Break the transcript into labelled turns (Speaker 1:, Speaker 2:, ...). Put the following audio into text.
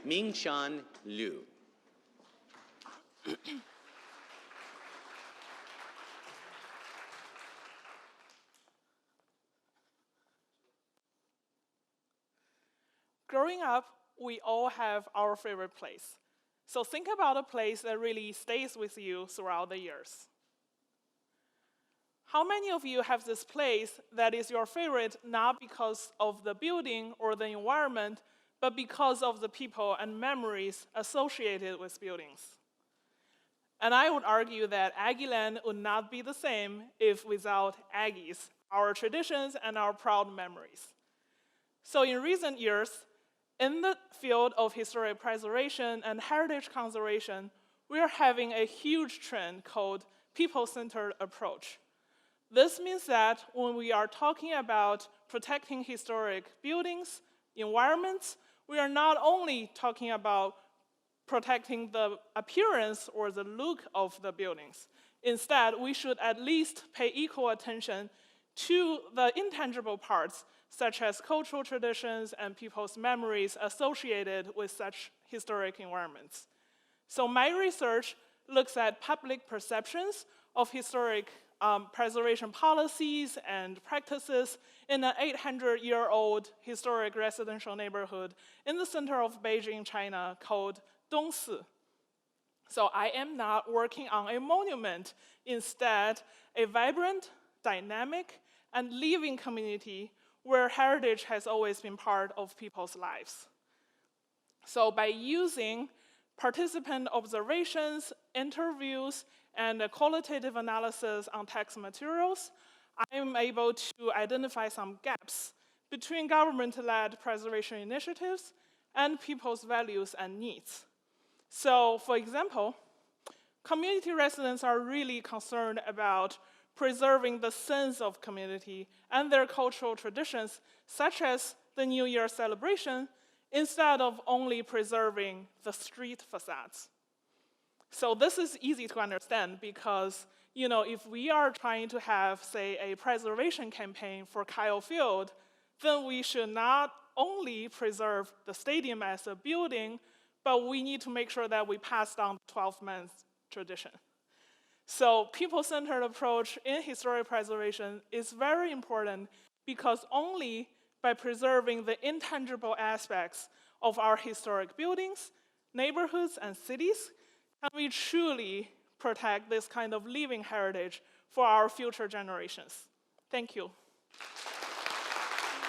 Speaker 1: Mingqian Liu.
Speaker 2: Growing up, we all have our favorite place. So think about a place that really stays with you throughout the years. How many of you have this place that is your favorite not because of the building or the environment, but because of the people and memories associated with buildings? And I would argue that Aggieland would not be the same if without Aggies, our traditions and our proud memories. So in recent years, in the field of historic preservation and heritage conservation, we are having a huge trend called people-centered approach. This means that when we are talking about protecting historic buildings, environments, we are not only talking about protecting the appearance or the look of the buildings. Instead, we should at least pay equal attention to the intangible parts, such as cultural traditions and people's memories associated with such historic environments. So my research looks at public perceptions of historic preservation policies and practices in an 800-year-old historic residential neighborhood in the center of Beijing, China, called Dongsi. So I am not working on a monument, instead a vibrant, dynamic, and living community where heritage has always been part of people's lives. So by using participant observations, interviews, and a qualitative analysis on text materials, I am able to identify some gaps between government-led preservation initiatives and people's values and needs. So, for example, community residents are really concerned about preserving the sense of community and their cultural traditions, such as the New Year celebration, instead of only preserving the street facades. So this is easy to understand because, if we are trying to have, say, a preservation campaign for Kyle Field, then we should not only preserve the stadium as a building, but we need to make sure that we pass down the 12-month tradition. So people-centered approach in historic preservation is very important because only by preserving the intangible aspects of our historic buildings, neighborhoods, and cities can we truly protect this kind of living heritage for our future generations. Thank you.